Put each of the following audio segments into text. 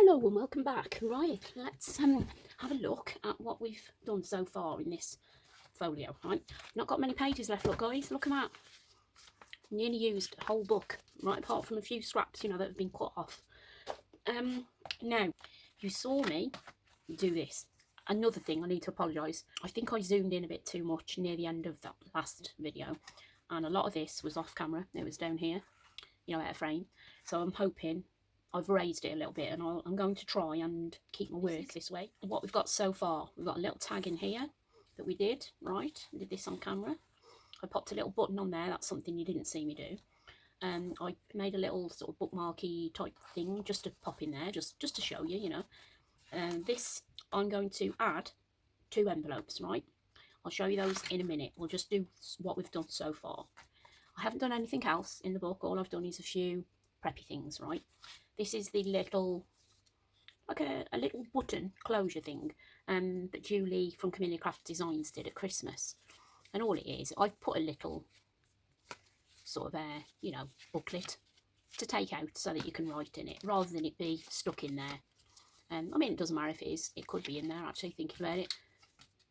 Hello and welcome back. Right, let's have a look at what we've done so far in this folio. Right, not got many pages left. Look, guys, look at that. Nearly used a whole book, right, apart from a few scraps, you know, that have been cut off. Now, you saw me do this. Another thing, I need to apologise. I think I zoomed in a bit too much near the end of that last video, and a lot of this was off camera. It was down here, you know, out of frame. So I'm hoping I've raised it a little bit, and I'm going to try and keep my work this way. What we've got so far, we've got a little tag in here that we did, right? I did this on camera. I popped a little button on there. That's something you didn't see me do. I made a little sort of bookmarky type thing just to pop in there, just to show you, you know. This, I'm going to add 2 envelopes, right? I'll show you those in a minute. We'll just do what we've done so far. I haven't done anything else in the book. All I've done is a few preppy things, right? This is the little, like a little button closure thing that Julie from Camellia Craft Designs did at Christmas. And all it is, I've put a little sort of you know, booklet to take out so that you can write in it, rather than it be stuck in there. I mean, it doesn't matter if it is, it could be in there, actually, thinking about it.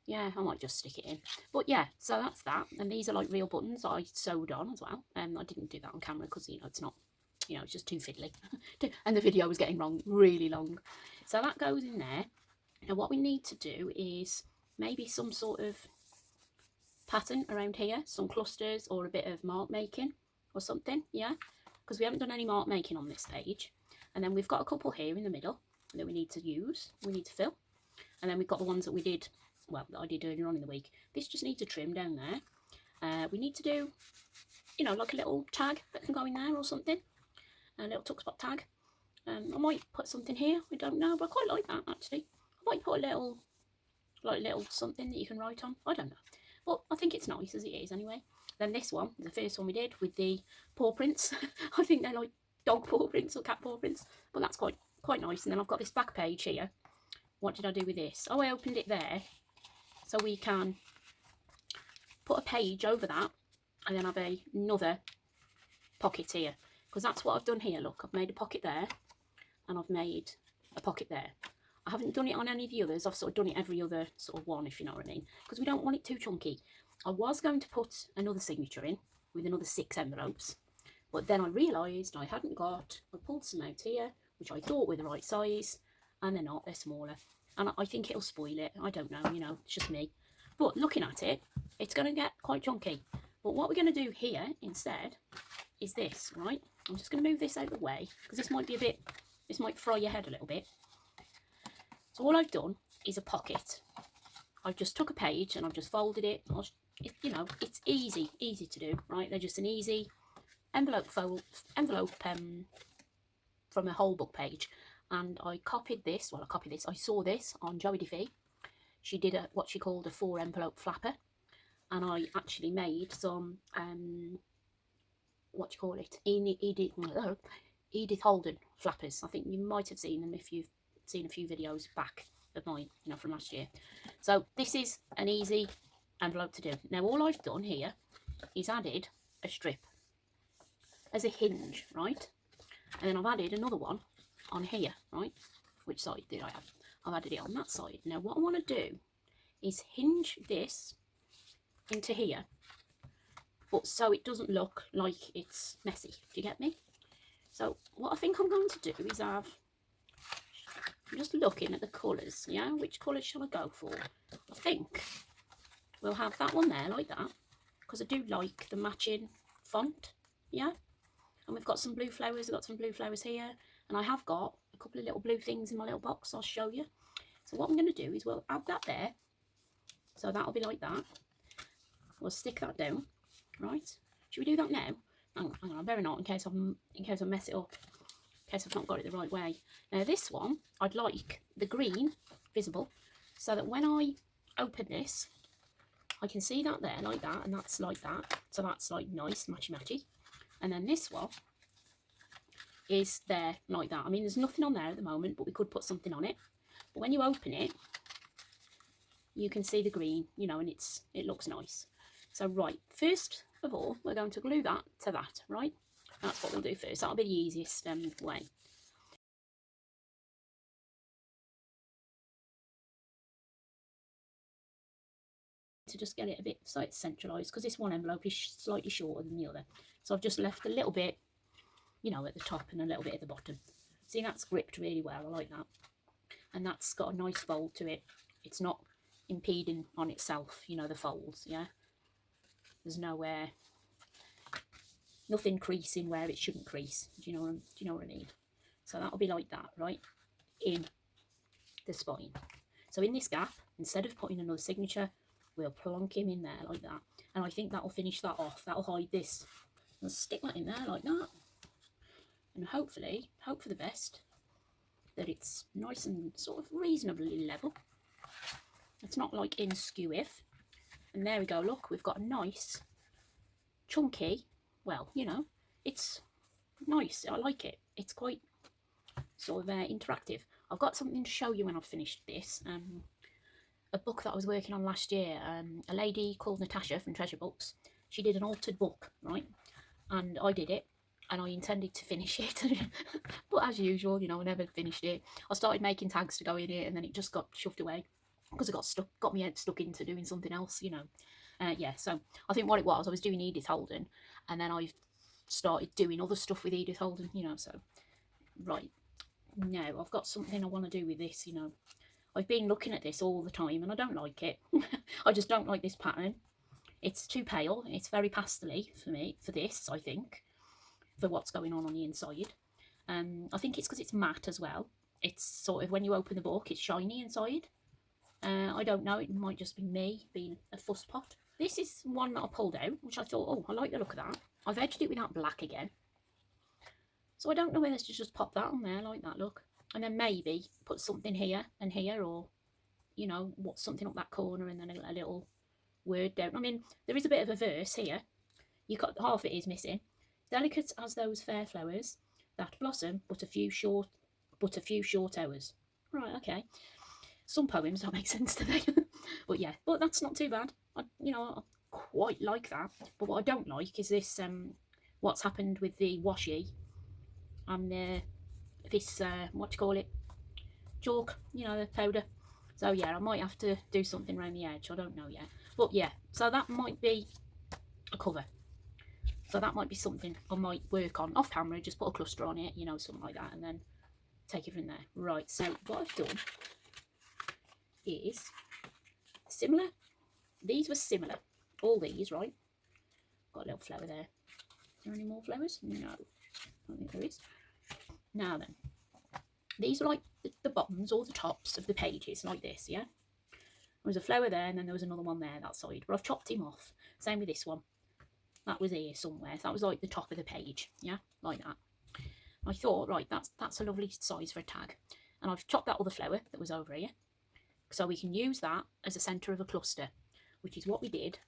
Yeah, I might just stick it in. But yeah, so that's that. And these are like real buttons that I sewed on as well. I didn't do that on camera because, you know, it's not, you know, it's just too fiddly. And the video was getting really long. So that goes in there. Now what we need to do is maybe some sort of pattern around here, some clusters or a bit of mark making or something, yeah? Because we haven't done any mark making on this page. And then we've got a couple here in the middle that we need to use, we need to fill. And then we've got the ones that we did, well, that I did earlier on in the week. This just needs a trim down there. We need to do, you know, like a little tag that can go in there or something. A little tuck spot tag. I might put something here, I don't know, but I quite like that actually. I might put a little, like little something that you can write on, I don't know. But I think it's nice as it is anyway. Then this one, the first one we did with the paw prints. I think they're like dog paw prints or cat paw prints, but that's quite nice. And then I've got this back page here. What did I do with this? Oh, I opened it there so we can put a page over that and then have another pocket here. Because that's what I've done here. Look, I've made a pocket there and I've made a pocket there. I haven't done it on any of the others. I've sort of done it every other sort of one, if you know what I mean, because we don't want it too chunky. I was going to put another signature in with another 6 envelopes, but then I realised I hadn't got, I pulled some out here which I thought were the right size, and they're not, they're smaller, and I think it'll spoil it. I don't know, you know, it's just me, but looking at it, it's going to get quite chunky. But what we're going to do here instead is this, right? I'm just going to move this out of the way because this might be a bit, this might fry your head a little bit. So all I've done is a pocket. I've just took a page and I've just folded it. You know, it's easy to do, right? They're just an easy envelope from a whole book page. And I copied this, well, I saw this on Joey DeFee. She did what she called a 4 envelope flapper. And I actually made some, what do you call it? Edith Holden flappers. I think you might have seen them if you've seen a few videos back of mine, you know, from last year. So this is an easy envelope to do. Now all I've done here is added a strip as a hinge, right? And then I've added another one on here, right? Which side did I have? I've added it on that side. Now what I want to do is hinge this into here, but so it doesn't look like it's messy. Do you get me? So what I think I'm going to do is I'm just looking at the colours, yeah? Which colours shall I go for? I think we'll have that one there like that, because I do like the matching font, yeah? And we've got some blue flowers, here, and I have got a couple of little blue things in my little box. I'll show you. So what I'm going to do is we'll add that there, so that'll be like that. We'll stick that down, right? Should we do that now? Hang on, I better not, in case I mess it up, in case I've not got it the right way. Now this one, I'd like the green visible, so that when I open this, I can see that there like that, and that's like that. So that's like nice, matchy. And then this one is there like that. I mean, there's nothing on there at the moment, but we could put something on it. But when you open it, you can see the green, you know, and it looks nice. So right, first of all, we're going to glue that to that, right? That's what we'll do first. That'll be the easiest way. to just get it a bit so it's centralised, because this one envelope is slightly shorter than the other. So I've just left a little bit, you know, at the top and a little bit at the bottom. See, that's gripped really well. I like that. And that's got a nice fold to it. It's not impeding on itself, you know, the folds, yeah. There's nowhere, nothing creasing where it shouldn't crease. Do you know what I mean? So that'll be like that, right, in the spine. So in this gap, instead of putting another signature, we'll plonk him in there like that. And I think that'll finish that off. That'll hide this. I'll stick that in there like that. And hopefully, hope for the best, that it's nice and sort of reasonably level. It's not like in skew-if. And there we go, look, we've got a nice, chunky, well, you know, it's nice. I like it. It's quite sort of interactive. I've got something to show you when I've finished this. A book that I was working on last year, a lady called Natasha from Treasure Books, she did an altered book, right? And I did it, and I intended to finish it. But as usual, you know, I never finished it. I started making tags to go in it, and then it just got shoved away because I got my head stuck into doing something else, you know. Yeah, so I think what it was, I was doing Edith Holden, and then I started doing other stuff with Edith Holden, you know. So right now I've got something I want to do with this, you know. I've been looking at this all the time and I don't like it. I just don't like this pattern. It's too pale. It's very pastel-y for me, for this, I think, for what's going on the inside. I think it's because it's matte as well. It's sort of, when you open the book, it's shiny inside. I don't know, it might just be me being a fuss pot. This is one that I pulled out, which I thought, oh, I like the look of that. I've edged it without black again. So I don't know whether to just pop that on there like that, look. And then maybe put something here and here, or, you know, what, something up that corner, and then a little word down. I mean, there is a bit of a verse here. You got half it is missing. Delicate as those fair flowers that blossom, but a few short hours. Right, okay. Some poems don't make sense to me. But yeah, but that's not too bad. You know, I quite like that. But what I don't like is this, what's happened with the washi and this, what do you call it, chalk, you know, the powder. So yeah, I might have to do something around the edge. I don't know yet. But yeah, so that might be a cover. So that might be something I might work on off camera, just put a cluster on it, you know, something like that, and then take it from there. Right, so what I've done is similar. These were similar. All these, right? Got a little flower there. Is there any more flowers? No, I don't think there is. Now then, these are like the bottoms or the tops of the pages, like this, yeah? There was a flower there, and then there was another one there, that side. But I've chopped him off. Same with this one. That was here somewhere. So that was like the top of the page, yeah? Like that. I thought, right, that's a lovely size for a tag. And I've chopped that other flower that was over here. So we can use that as a centre of a cluster, which is what we did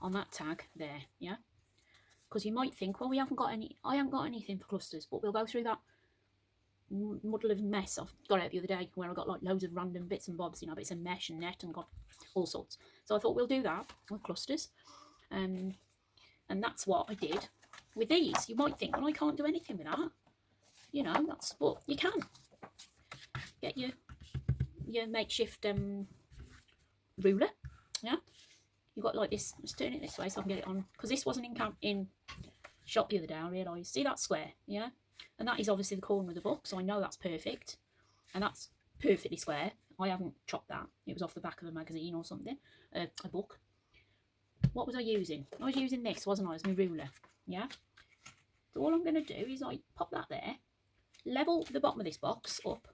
on that tag there, yeah? Because you might think, well, I haven't got anything for clusters, but we'll go through that muddle of mess I've got out the other day, where I got like loads of random bits and bobs, you know, bits of mesh and net and got all sorts. So I thought we'll do that with clusters. And that's what I did with these. You might think, well, I can't do anything with that. You know, that's what you can. Get your makeshift ruler, yeah? You've got like this. Let's turn it this way so I can get it on, because this wasn't in shop the other day, I realised. See that square, yeah? And that is obviously the corner of the book, so I know that's perfect. And that's perfectly square. I haven't chopped that. It was off the back of a magazine or something, a book. What was I using? I was using this, wasn't I, as my ruler, yeah? So all I'm going to do is I pop that there, level the bottom of this box up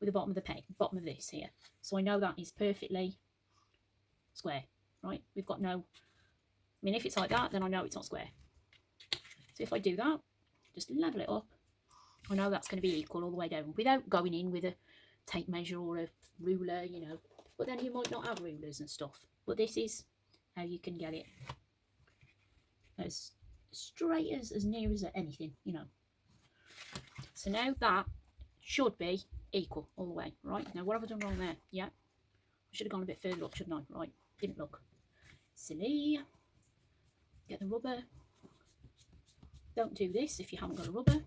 with the bottom of the peg, bottom of this here. So I know that is perfectly square, right? We've got no, I mean, if it's like that, then I know it's not square. So if I do that, just level it up, I know that's going to be equal all the way down without going in with a tape measure or a ruler, you know. But then you might not have rulers and stuff. But this is how you can get it as straight as near as anything, you know. So now that should be equal all the way, right? Now what have I done wrong there? Yeah, I should have gone a bit further up, shouldn't I? Right, didn't look. Silly. Get the rubber. Don't do this if you haven't got a rubber.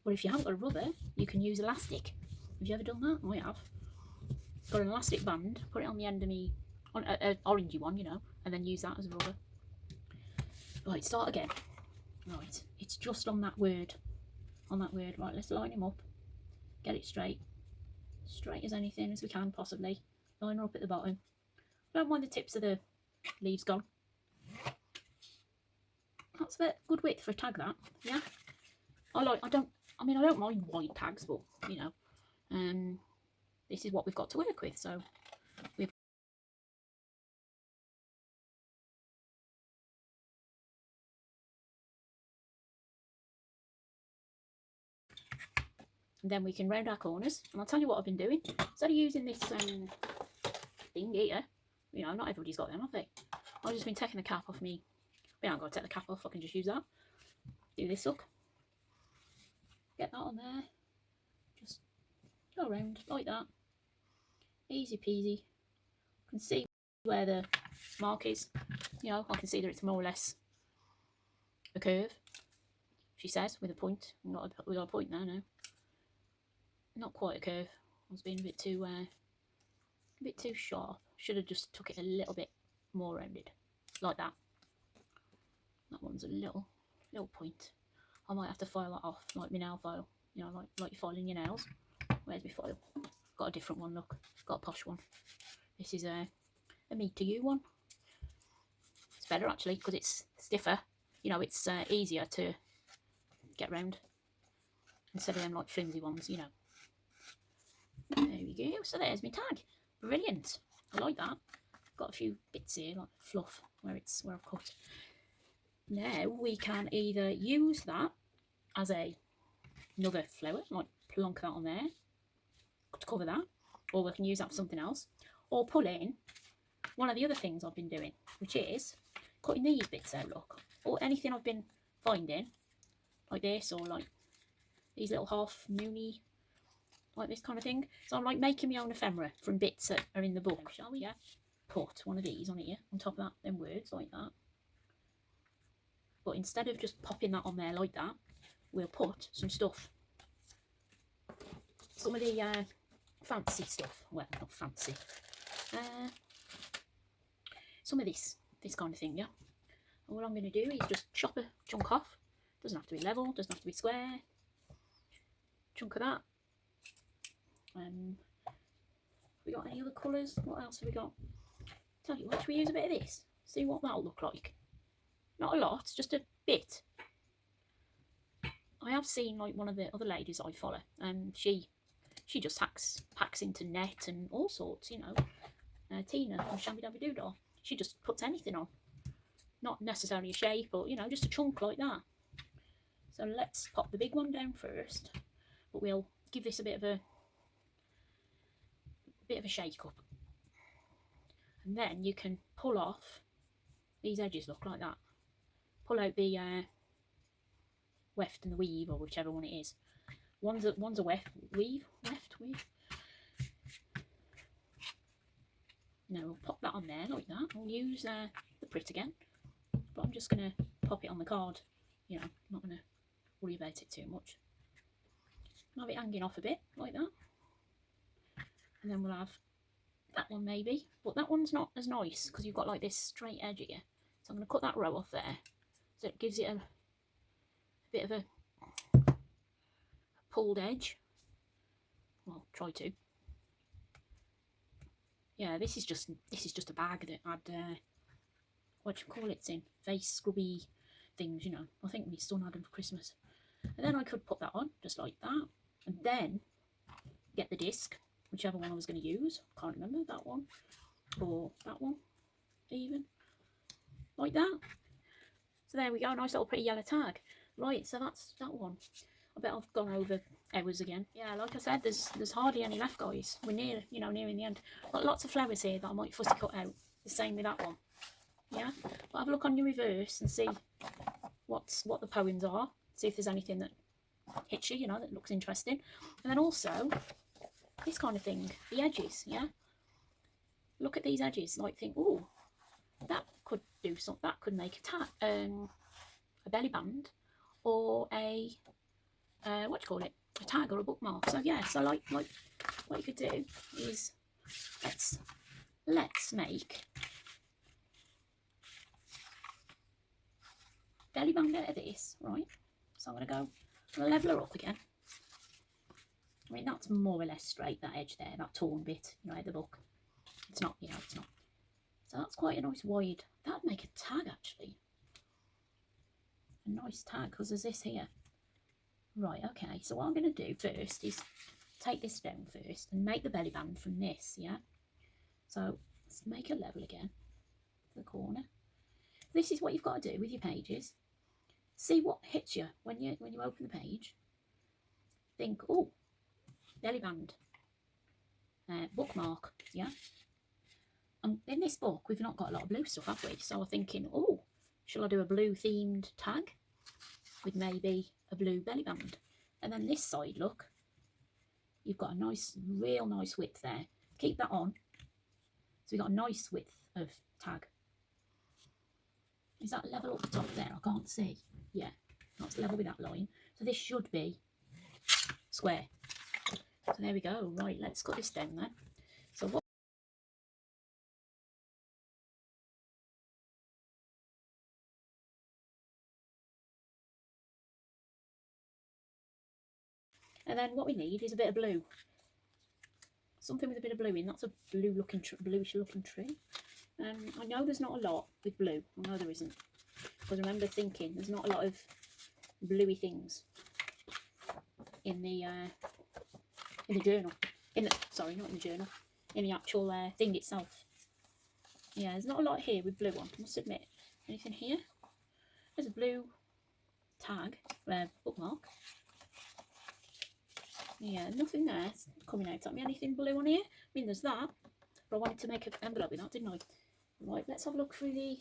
Or if you haven't got a rubber, you can use elastic. Have you ever done that? I have. Got an elastic band, put it on the end of me on a orangey one, you know, and then use that as a rubber. Right, start again. Right, it's just on that word. Right, let's line him up. Get it straight. Straight as anything as we can, possibly. Line her up at the bottom. Don't mind the tips of the leaves gone. That's a good width for a tag, that. Yeah. I don't mind wide tags, but, you know, this is what we've got to work with, so we've and then we can round our corners. And I'll tell you what I've been doing. Instead of using this thing here, you know, not everybody's got them, have they? I've just been taking the cap off me. I haven't got to take the cap off, I can just use that. Do this, look. Get that on there. Just go around like that. Easy peasy. You can see where the mark is. You know, I can see that it's more or less a curve, she says, with a point. We got a point there now. Not quite a curve. I was being a bit too sharp. Should have just took it a little bit more rounded, like that. That one's a little point. I might have to file that off, like my nail file. You know, like you're filing your nails. Where's my file? Got a different one. Look, got a posh one. This is a me to you one. It's better actually because it's stiffer. You know, it's easier to get round instead of them like flimsy ones. You know. There we go. So there's my tag. Brilliant. I like that. Got a few bits here, like fluff, where I've cut. Now we can either use that as another flower, like plonk that on there to cover that, or we can use that for something else, or pull in one of the other things I've been doing, which is cutting these bits out, look, or anything I've been finding, like this, or like these little half moony, like this kind of thing. So I'm like making my own ephemera from bits that are in the book, shall we? Yeah. Put one of these on here, on top of that, them words like that. But instead of just popping that on there like that, we'll put some stuff. Some of the fancy stuff. Well, not fancy. Some of this kind of thing, yeah. And what I'm going to do is just chop a chunk off. Doesn't have to be level, doesn't have to be square. Chunk of that. We got any other colours? What else have we got? Tell you what, should we use a bit of this? See what that'll look like. Not a lot, just a bit. I have seen like one of the other ladies I follow, and she just packs into net and all sorts, you know. Tina from Shabby Dabby Doodle. She just puts anything on. Not necessarily a shape, but you know, just a chunk like that. So let's pop the big one down first, but we'll give this a bit of a shake up. And then you can pull off these edges, look like that. Pull out the weft and the weave, or whichever one it is. One's a weft weave. Now we'll pop that on there like that. We'll use the Pritt again, but I'm just going to pop it on the card. You know, I'm not going to worry about it too much. Have it hanging off a bit like that, and then we'll have that one maybe, but that one's not as nice because you've got like this straight edge here. So I'm going to cut that row off there, so it gives it a bit of a pulled edge. Well, try to. Yeah, this is just a bag that had what do you call it in face scrubby things, you know. I think my son had them for Christmas, and then I could put that on just like that, and then get the disc, whichever one I was going to use. Can't remember, that one or that one, even like that. So there we go, nice little pretty yellow tag. Right, so that's that one. I bet I've gone over hours again. Yeah, like I said, there's hardly any left, guys. We're nearing the end. Got lots of flowers here that I might fussy cut out. The same with that one. Yeah, but have a look on your reverse and see what the poems are. See if there's anything that hits you, you know, that looks interesting. And then also this kind of thing, the edges. Yeah, look at these edges. Like think, oh, that could do something. That could make a belly band, or a what do you call it? A tag or a bookmark. So yeah, so like what you could do is let's let's make belly band out of this, right? So I'm going to level her up again. I mean, that's more or less straight, that edge there, that torn bit, you know, at the book. It's not, you know, it's not. So that's quite a nice wide. That'd make a tag, actually. A nice tag, because there's this here. Right, okay. So what I'm going to do first is take this down first and make the belly band from this, yeah? So let's make a level again to the corner. This is what you've got to do with your pages. See what hits you when you open the page. Think, oh, belly band, bookmark, yeah? And in this book, we've not got a lot of blue stuff, have we? So I'm thinking, oh, shall I do a blue themed tag with maybe a blue belly band? And then this side, look, you've got a nice, real nice width there. Keep that on. So we've got a nice width of tag. Is that level up the top there? I can't see. Yeah, that's level with that line. So this should be square. So there we go. Right, let's cut this down then. So what? And then what we need is a bit of blue. Something with a bit of blue in. That's a bluish looking tree. I know there's not a lot with blue. I know there isn't. Because I remember thinking there's not a lot of bluey things in the journal. Sorry, not in the journal. In the actual thing itself. Yeah, there's not a lot here with blue on, I must admit. Anything here? There's a blue tag, bookmark. Yeah, nothing there. It's coming out at me. Anything blue on here? I mean, there's that. But I wanted to make an envelope with that, didn't I? Right, let's have a look through the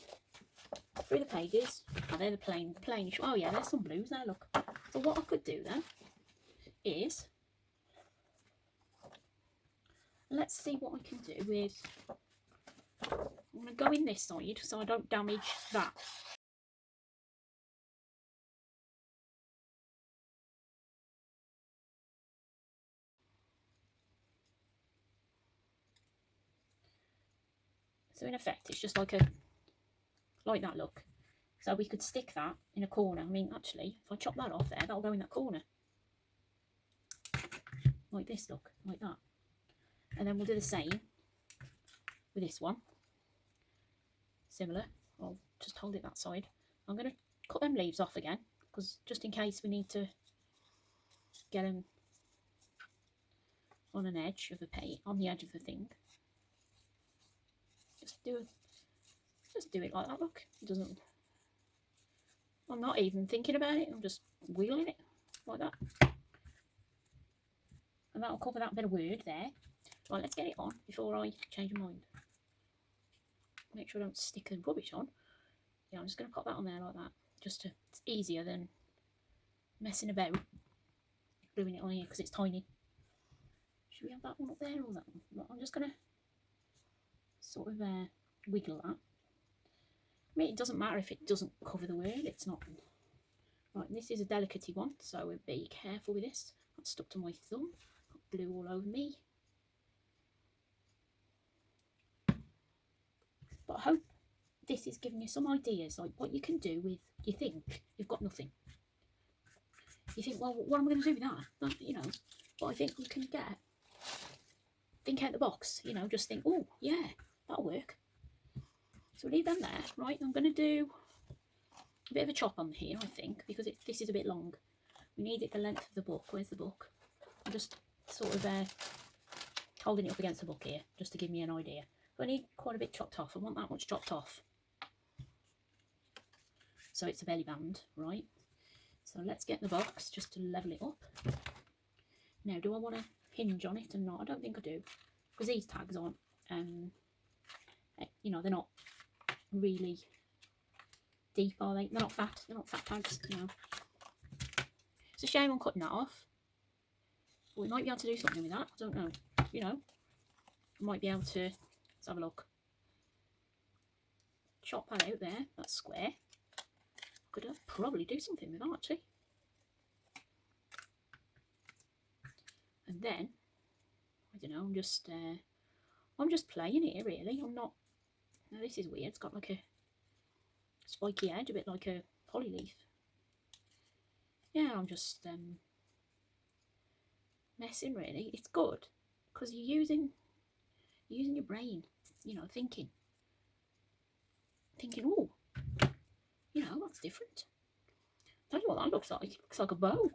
pages. Oh, they're the plainish. Oh yeah, there's some blues there, look. So what I could do then is, let's see what I can do with, I'm going to go in this side so I don't damage that. So in effect, it's just like that look. So we could stick that in a corner. I mean, actually, if I chop that off there, that'll go in that corner. Like this, look, like that. And then we'll do the same with this one. Similar. I'll just hold it that side. I'm going to cut them leaves off again, because just in case we need to get them on an edge of the page, on the edge of the thing. Just do it like that, look. It doesn't, I'm not even thinking about it, I'm just wheeling it like that. And that'll cover that bit of word there. Right, let's get it on before I change my mind. Make sure I don't stick the rubbish on. Yeah, I'm just going to pop that on there like that. Just to, it's easier than messing about gluing it on here because it's tiny. Should we have that one up there or that one? Right, I'm just going to sort of wiggle that. I mean, it doesn't matter if it doesn't cover the word, it's not. Right, this is a delicate one, so be careful with this. That's stuck to my thumb. Got blue all over me. But I hope this is giving you some ideas, like what you can do with, you think you've got nothing. You think, well, what am I going to do with that? You know, but I think you can think out the box, you know, just think, oh, yeah, that'll work. So leave them there. Right, I'm going to do a bit of a chop on here, I think, because this is a bit long. We need it the length of the book. Where's the book? I'm just sort of holding it up against the book here, just to give me an idea. So I need quite a bit chopped off. I want that much chopped off. So it's a belly band, right? So let's get the box just to level it up. Now, do I want to hinge on it or not? I don't think I do, because these tags aren't, you know, they're not really deep, are they? They're not fat. They're not fat tags, you know. It's a shame I'm cutting that off. But we might be able to do something with that. I don't know. You know, I might be able to. Let's have a look. Chop that out there. That's square. Could probably do something with that actually. And then, I don't know, I'm just I'm just playing here, really. I'm not... Now, this is weird. It's got like a spiky edge, a bit like a holly leaf. Yeah, I'm just messing, really. It's good because you're using your brain, you know, thinking, oh, you know, that's different. Tell you what that looks like. It looks like a bow.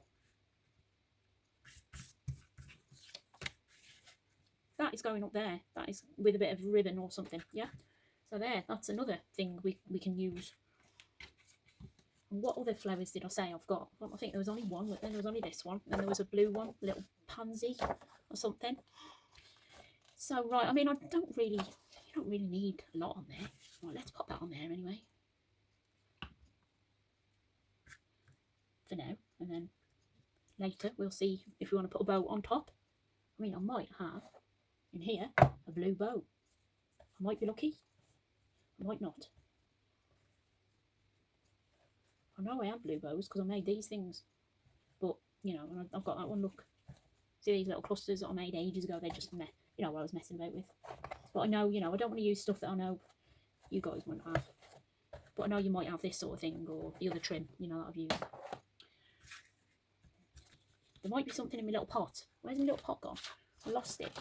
That is going up there. That is with a bit of ribbon or something. Yeah. So there, that's another thing we can use. And what other flowers did I say I've got? Well, I think there was only one. Then there was only this one, and there was a blue one, a little pansy or something. So right, I mean, you don't really need a lot on there. Right, let's pop that on there anyway. For now, and then later we'll see if we want to put a bow on top. I mean, I might have in here a blue bow. I might be lucky. I might not. I know I have blue bows because I made these things. But, you know, and I've got that one, look. See these little clusters that I made ages ago? They just, you know, what I was messing about with. But I know, you know, I don't want to use stuff that I know you guys won't have. But I know you might have this sort of thing or the other trim, you know, that I've used. There might be something in my little pot. Where's my little pot gone? I lost it.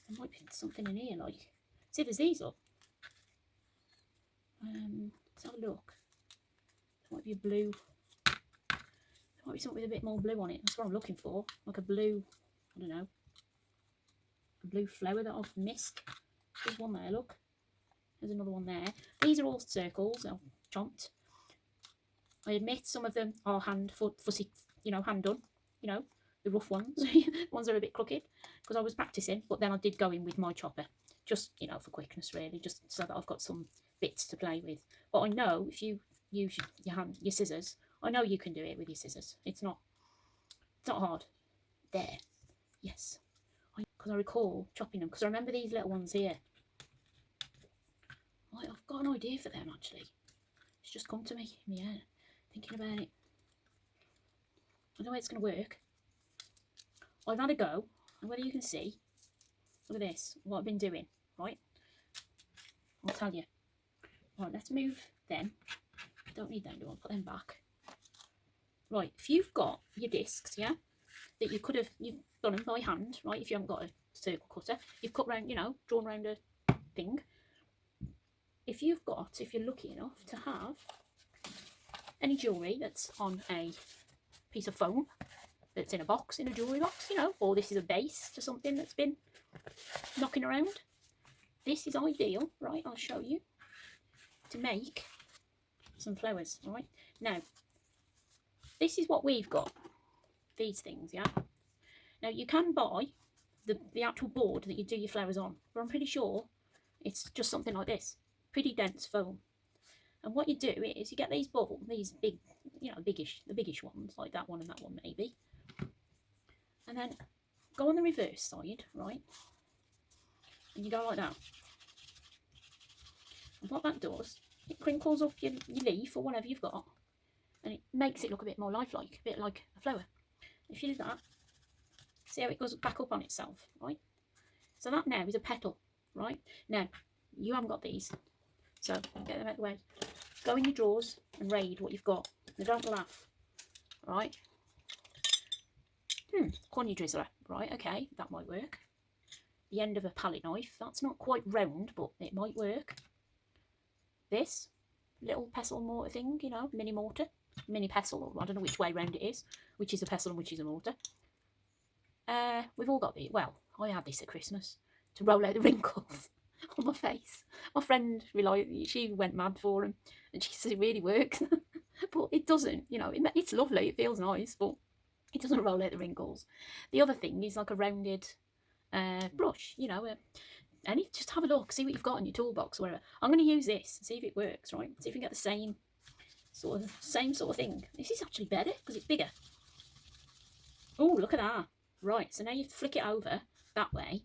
There might be something in here, like... See if there's these up. Let's have a look. There might be a blue... There might be something with a bit more blue on it. That's what I'm looking for. Like a blue... I don't know. A blue flower that I've missed. There's one there, look. There's another one there. These are all circles. I've chomped. I admit some of them are fussy, you know, hand done. You know, the rough ones. The ones that are a bit crooked. Because I was practicing. But then I did go in with my chopper. Just, you know, for quickness, really. Just so that I've got some bits to play with. But I know if you use your scissors, I know you can do it with your scissors. It's not hard. There. Yes. Because I recall chopping them. Because I remember these little ones here. Right, I've got an idea for them, actually. It's just come to me in my head. Thinking about it. I don't know how it's going to work. I've had a go. And whether you can see. Look at this. What I've been doing. Right. I'll tell you. Right, let's move them. Don't need them, do I? Put them back. Right, if you've got your discs, yeah, that you've done them by hand, right, if you haven't got a circle cutter, you've cut round, you know, drawn round a thing. If you're lucky enough to have any jewellery that's on a piece of foam, that's in a box, in a jewellery box, you know, or this is a base to something that's been knocking around, this is ideal, right, I'll show you, to make some flowers, right. Now, this is what we've got, these things, yeah. Now, you can buy the actual board that you do your flowers on, but I'm pretty sure it's just something like this, pretty dense foam. And what you do is you get these these big, you know, the biggish ones, like that one and that one maybe. And then go on the reverse side, right? And you go like that. And what that does, it crinkles up your leaf or whatever you've got, and it makes it look a bit more lifelike, a bit like a flower. If you do that, see how it goes back up on itself, right? So that now is a petal, right? Now, you haven't got these, so get them out of the way. Go in your drawers and raid what you've got. Now, don't laugh, right? Corny drizzler, right? Okay, that might work. The end of a palette knife, that's not quite round, but it might work. This little pestle mortar thing, you know, mini mortar, mini pestle, I don't know which way round it is, which is a pestle and which is a mortar. We've all got the, well, I had this at Christmas to roll out the wrinkles on my face. My friend, she went mad for them, and she says it really works, but it doesn't, you know, it's lovely, it feels nice, but it doesn't roll out the wrinkles. The other thing is like a rounded brush, you know, and just have a look, see what you've got in your toolbox or whatever. I'm going to use this, see if it works, right? See if we can get the same sort of thing. This is actually better because it's bigger. Oh, look at that. Right, so now you flick it over that way.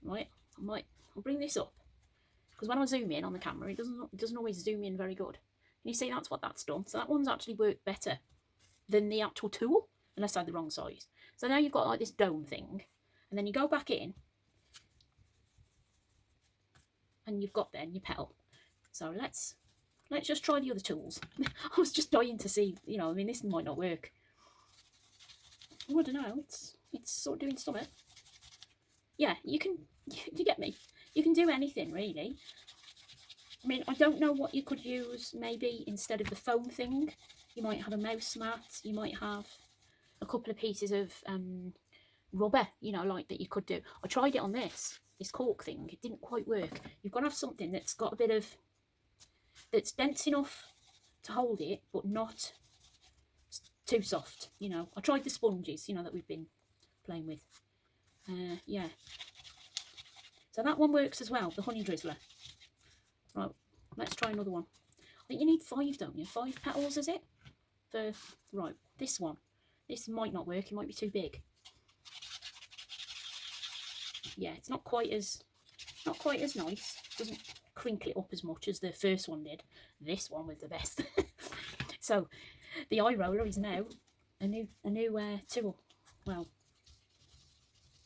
Right, I'll bring this up because when I zoom in on the camera, it doesn't always zoom in very good. And you see that's what that's done. So that one's actually worked better than the actual tool, unless I had the wrong size. So now you've got like this dome thing, and then you go back in, and you've got then your petal. So let's just try the other tools. I was just dying to see, you know, I mean, this might not work. Oh, I don't know, it's sort of doing something. Yeah, you can, you get me? You can do anything, really. I mean, I don't know what you could use, maybe instead of the foam thing. You might have a mouse mat, you might have a couple of pieces of rubber, you know, like that you could do. I tried it on this cork thing, it didn't quite work. You've got to have something that's got a bit of, that's dense enough to hold it, but not too soft, you know. I tried the sponges, you know, that we've been playing with. Yeah. So that one works as well, the honey drizzler. Right, let's try another one. I think you need 5, don't you? 5 petals, is it? For, right, this one. This might not work, it might be too big. Yeah, it's not quite as nice. Doesn't crinkle it up as much as the first one did. This one was the best. So the eye roller is now a new tool. Well,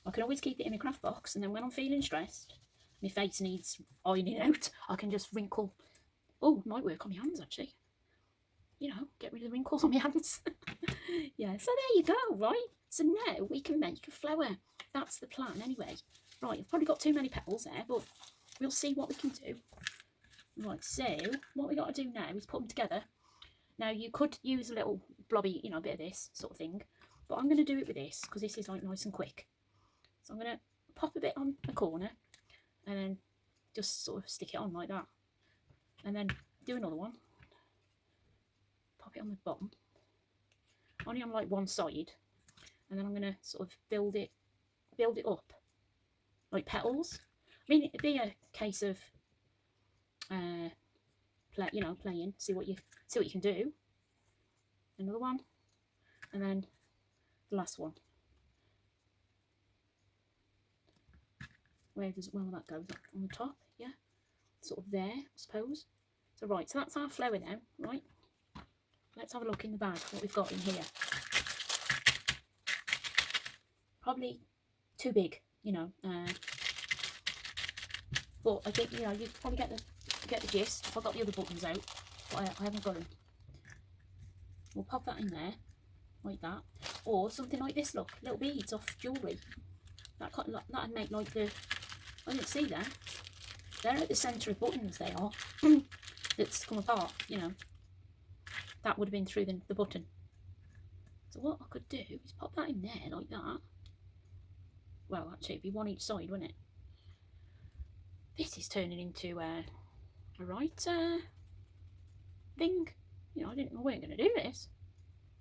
I can always keep it in my craft box, and then when I'm feeling stressed, my face needs ironing out, I can just wrinkle. Oh, might work on my hands actually. You know, get rid of the wrinkles on my hands. Yeah, so there you go, right? So now we can make a flower. That's the plan anyway. Right, I've probably got too many petals there, but we'll see what we can do. Right, so what we got to do now is put them together. Now you could use a little blobby, you know, a bit of this sort of thing, but I'm going to do it with this because this is like nice and quick. So I'm going to pop a bit on the corner and then just sort of stick it on like that, and then do another one, pop it on the bottom, only on like one side, and then I'm going to sort of build it up like petals. I mean, it'd be a case of playing, see what you can do. Another one, and then the last one. Where will that go? On the top, yeah, sort of there, I suppose. So right, so that's our flower now. Right, let's have a look in the bag what we've got in here. Probably too big, you know, but I think, you know, you probably get the gist. I've got the other buttons out, but I haven't got them. We'll pop that in there like that, or something like this. Look, little beads off jewellery. That'd make like the, I didn't see that. They're at the centre of buttons, they are. That's come apart, you know. That would have been through the button. So what I could do is pop that in there like that. Well, actually it'd be one each side, wouldn't it? This is turning into a right thing. You know, I weren't going to do this,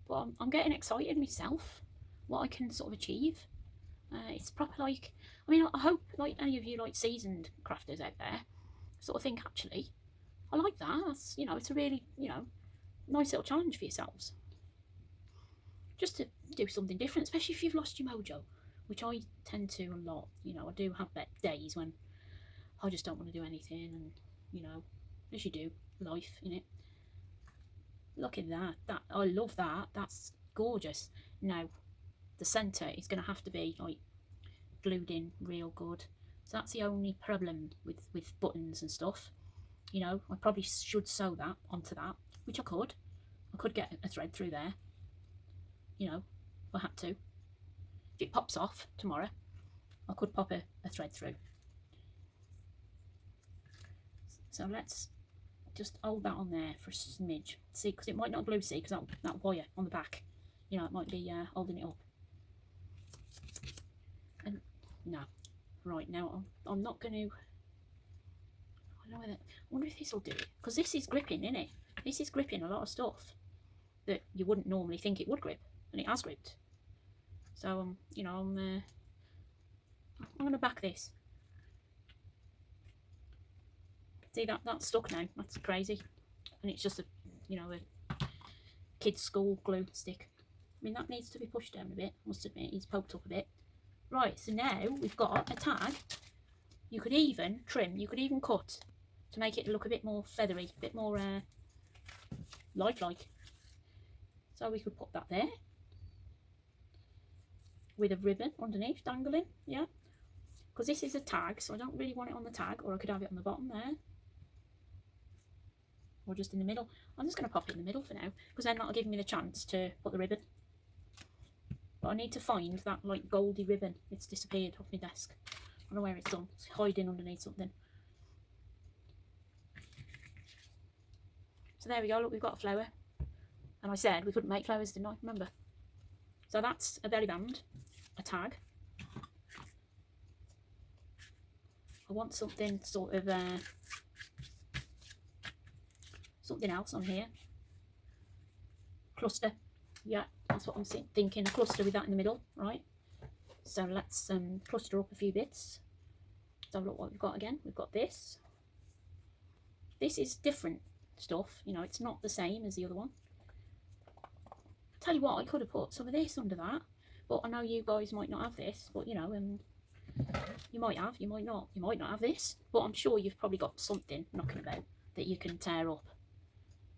but I'm getting excited myself what I can sort of achieve. It's proper like, I mean, I hope like any of you like seasoned crafters out there sort of think, actually, I like that. That's, you know, it's a really, you know, nice little challenge for yourselves. Just to do something different, especially if you've lost your mojo, which I tend to a lot. You know, I do have days when I just don't want to do anything, and, you know, as you do, life, innit? Look at that. I love that. That's gorgeous. Now, the centre is going to have to be like glued in real good. So that's the only problem with buttons and stuff. You know, I probably should sew that onto that, which I could. I could get a thread through there. You know, if I had to. If it pops off tomorrow, I could pop a thread through. So let's just hold that on there for a smidge. See, because it might not glue, see, because that wire on the back, you know, it might be holding it up. And no, right, now I'm not going to, I wonder if this will do it, because this is gripping, isn't it? This is gripping a lot of stuff that you wouldn't normally think it would grip, and it has gripped. So you know, I'm going to back this. See, that's stuck now. That's crazy, and it's just a, you know, a kid's school glue stick. I mean, that needs to be pushed down a bit. I must admit, he's poked up a bit. Right, so now we've got a tag. You could even trim, you could even cut to make it look a bit more feathery, a bit more lifelike. So we could put that there with a ribbon underneath dangling, yeah. because this is a tag, so I don't really want it on the tag, or I could have it on the bottom there, or just in the middle. I'm just going to pop it in the middle for now, because then that'll give me the chance to put the ribbon. But I need to find that like goldy ribbon. It's disappeared off my desk. I don't know where it's gone. It's hiding underneath something. So there we go, look, we've got a flower. And I said we couldn't make flowers, didn't I? Remember? So that's a belly band, a tag. I want something sort of something else on here. Cluster. Yeah, that's what I'm thinking. A cluster with that in the middle, right? So let's cluster up a few bits. So look what we've got again. We've got this. This is different stuff, you know, it's not the same as the other one. Tell you what, I could have put some of this under that, but I know you guys might not have this, but you know, you might have, you might not have this, but I'm sure you've probably got something knocking about that you can tear up,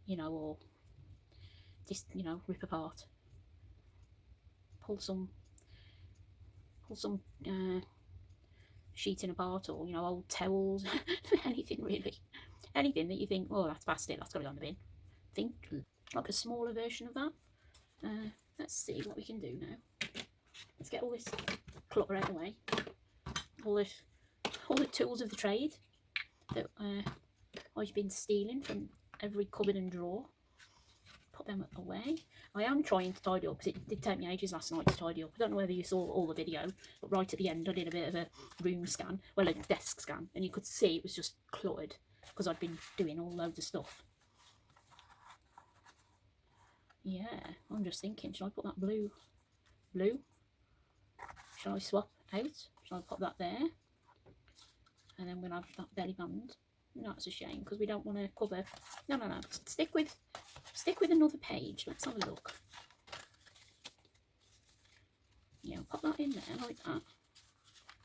you know, or just, you know, rip apart, pull some sheeting apart, or you know, old towels, anything really, anything that you think, oh, that's past it, that's got to go in the bin. Think like a smaller version of that. Let's see what we can do now. Let's get all this clutter out of the way. All the tools of the trade that I've been stealing from every cupboard and drawer. Put them away. I am trying to tidy up, because it did take me ages last night to tidy up. I don't know whether you saw all the video, but right at the end I did a bit of a room scan, well, a desk scan, and you could see it was just cluttered because I'd been doing all loads of stuff. Yeah, I'm just thinking, should I put that blue? Shall I swap out? Shall I pop that there? And then we'll have that belly band. No, it's a shame, because we don't want to cover. No. Stick with another page. Let's have a look. Yeah, pop that in there like that.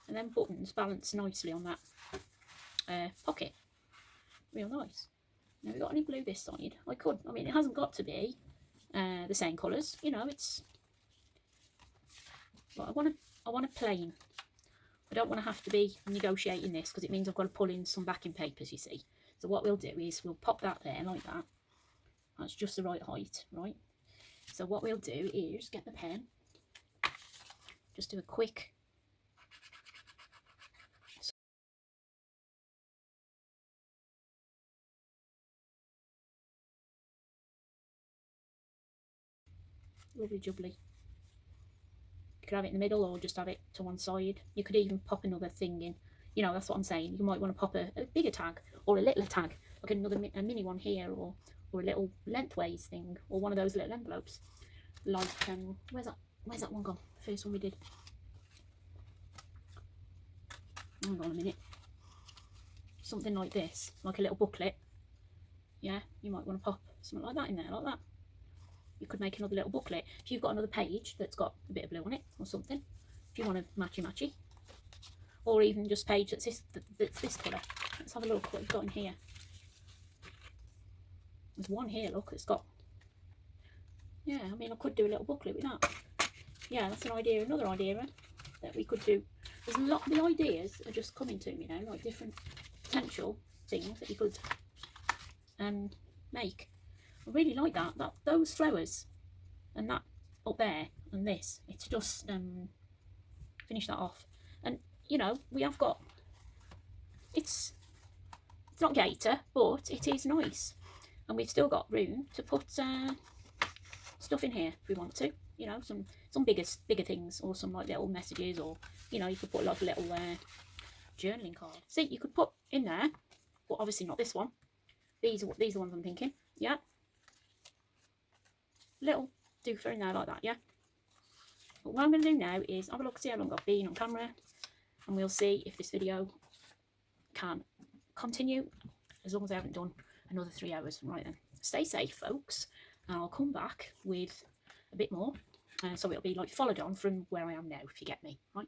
And then buttons balance nicely on that pocket. Real nice. Now, we've got any blue this side? I mean, it hasn't got to be the same colours, you know, it's, but I want a plain. I don't want to have to be negotiating this, because it means I've got to pull in some backing papers, you see. So what we'll do is we'll pop that there like that. That's just the right height, right? So what we'll do is get the pen, just do a quick lovely jubbly. You could have it in the middle, or just have it to one side. You could even pop another thing in. You know, that's what I'm saying. You might want to pop a bigger tag, or a littler tag, like a mini one here, or a little lengthways thing, or one of those little envelopes. Like, where's that one gone? The first one we did. Hang on a minute. Something like this, like a little booklet. Yeah, you might want to pop something like that in there, like that. You could make another little booklet if you've got another page that's got a bit of blue on it or something, if you want to matchy, or even just page that's this colour. Let's have a look what you've got in here. There's one here, look, it's got, yeah, I mean, I could do a little booklet with that. Yeah, that's an idea, another idea that we could do. There's a lot of the ideas are just coming to me now, like different potential things that you could make. I really like that those flowers and that up there and this, it's just finish that off. And you know, we have got, it's not gator, but it is nice, and we've still got room to put stuff in here if we want to, you know, some bigger things, or some like little messages, or you know, you could put like a little journaling card. See, you could put in there, but obviously not this one. These are the ones I'm thinking. Yeah, little doofer in there like that. Yeah, but what I'm going to do now is have a look, see how long I've been on camera, and we'll see if this video can continue as long as I haven't done another 3 hours. Right then, stay safe folks, and I'll come back with a bit more, so it'll be like followed on from where I am now, if you get me, right?